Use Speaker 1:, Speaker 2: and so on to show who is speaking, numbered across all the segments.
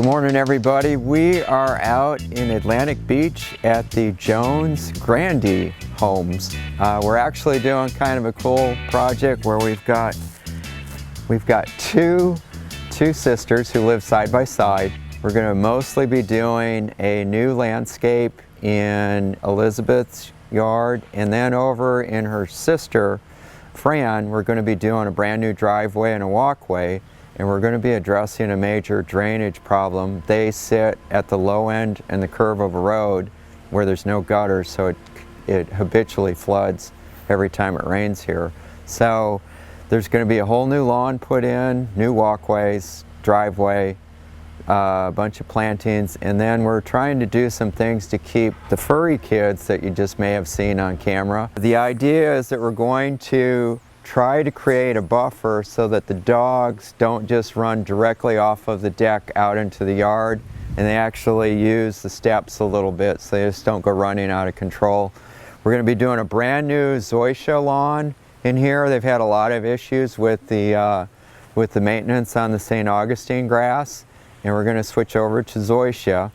Speaker 1: Good morning, everybody. We are out in Atlantic Beach at the Jones Grandie homes. We're actually doing kind of a cool project where we've got two sisters who live side by side. We're going to mostly be doing a new landscape in Elizabeth's yard, and then over in her sister Fran, we're going to be doing a brand new driveway and a walkway, and we're going to be addressing a major drainage problem. They sit at the low end and the curve of a road where there's no gutters, so it habitually floods every time it rains here. So there's going to be a whole new lawn put in, new walkways, driveway, a bunch of plantings, and then we're trying to do some things to keep the furry kids that you just may have seen on camera. The idea is that we're going to try to create a buffer so that the dogs don't just run directly off of the deck out into the yard, and they actually use the steps a little bit so they just don't go running out of control. We're going to be doing a brand new zoysia lawn in here. They've had a lot of issues with the maintenance on the St. Augustine grass, and we're going to switch over to zoysia.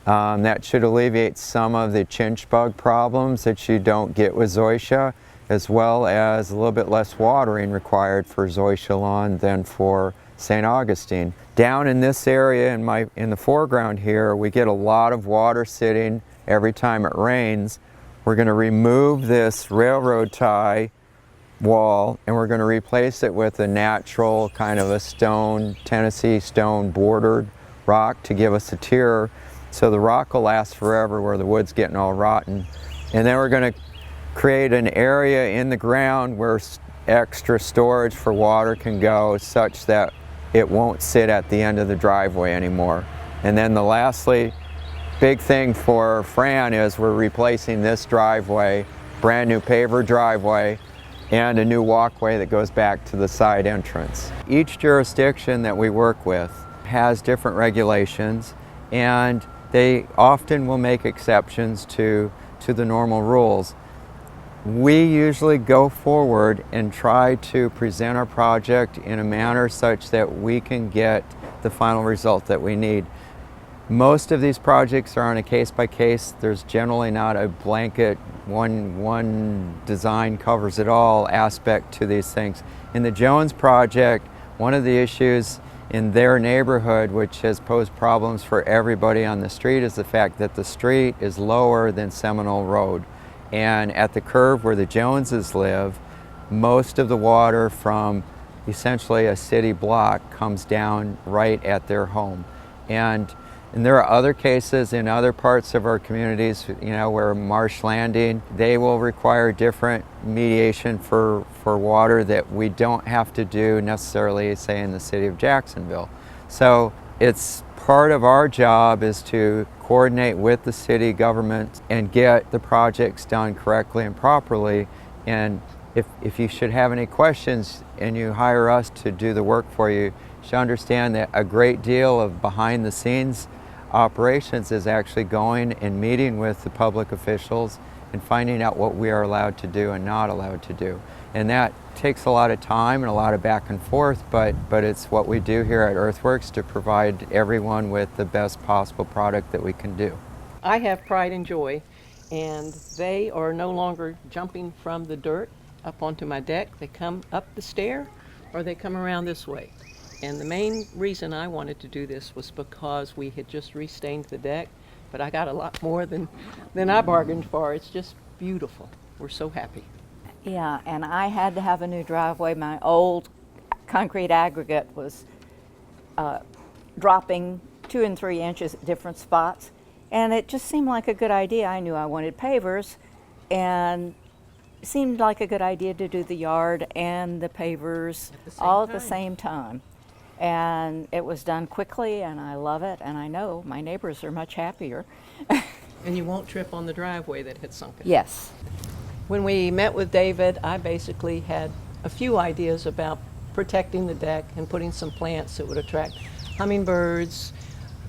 Speaker 1: That should alleviate some of the chinch bug problems that you don't get with zoysia, as well as a little bit less watering required for zoysia lawn than for St. Augustine. Down in this area in the foreground here, we get a lot of water sitting every time it rains. We're going to remove this railroad tie wall, and we're going to replace it with a natural kind of a stone, Tennessee stone bordered rock to give us a tier, so the rock will last forever where the wood's getting all rotten. And then we're going to create an area in the ground where extra storage for water can go, such that it won't sit at the end of the driveway anymore. And then the lastly big thing for Fran is we're replacing this driveway, brand new paver driveway, and a new walkway that goes back to the side entrance. Each jurisdiction that we work with has different regulations, and they often will make exceptions to the normal rules. We usually go forward and try to present our project in a manner such that we can get the final result that we need. Most of these projects are on a case-by-case. There's generally not a blanket, one design covers it all aspect to these things. In the Jones project, one of the issues in their neighborhood, which has posed problems for everybody on the street, is the fact that the street is lower than Seminole Road. And at the curve where the Joneses live, most of the water from essentially a city block comes down right at their home. And there are other cases in other parts of our communities, where marsh landing, they will require different mediation for water that we don't have to do necessarily, say, in the city of Jacksonville. So it's part of our job is to coordinate with the city government and get the projects done correctly and properly. And if you should have any questions and you hire us to do the work for you, you should understand that a great deal of behind the scenes operations is actually going and meeting with the public officials and finding out what we are allowed to do and not allowed to do. And that takes a lot of time and a lot of back and forth, but it's what we do here at Earthworks to provide everyone with the best possible product that we can do.
Speaker 2: I have pride and joy, and they are no longer jumping from the dirt up onto my deck. They come up the stair or they come around this way. And the main reason I wanted to do this was because we had just restained the deck, but I got a lot more than I bargained for. It's just beautiful. We're so happy.
Speaker 3: Yeah, and I had to have a new driveway. My old concrete aggregate was dropping 2 and 3 inches at different spots, and it just seemed like a good idea. I knew I wanted pavers, and it seemed like a good idea to do the yard and the pavers all at the same time. And it was done quickly, and I love it, and I know my neighbors are much happier.
Speaker 2: And you won't trip on the driveway that had sunken.
Speaker 3: Yes.
Speaker 2: When we met with David, I basically had a few ideas about protecting the deck and putting some plants that would attract hummingbirds,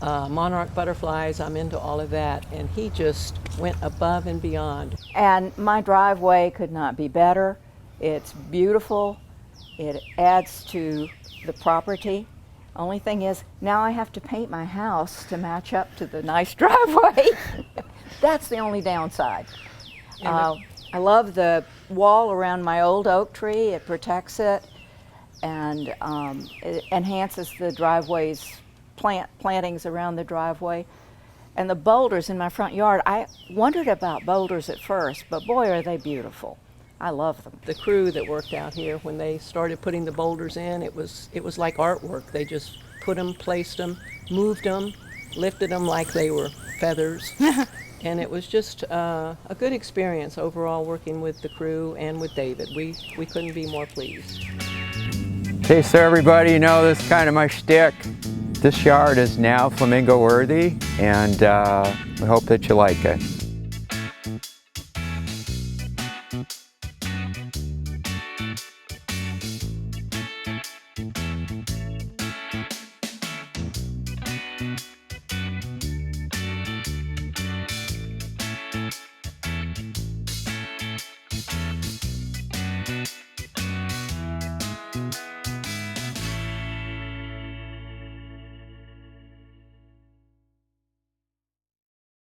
Speaker 2: monarch butterflies. I'm into all of that, and he just went above and beyond.
Speaker 3: And my driveway could not be better. It's beautiful. It adds to the property. Only thing is, now I have to paint my house to match up to the nice driveway. That's the only downside. I love the wall around my old oak tree. It protects it, and it enhances the driveway's plantings around the driveway. And the boulders in my front yard, I wondered about boulders at first, but boy, are they beautiful. I love them.
Speaker 2: The crew that worked out here, when they started putting the boulders in, it was like artwork. They just put them, placed them, moved them, lifted them like they were feathers. And it was just a good experience overall working with the crew and with David. We couldn't be more pleased.
Speaker 1: Okay, so everybody, you know this is kind of my shtick. This yard is now flamingo worthy, and we hope that you like it.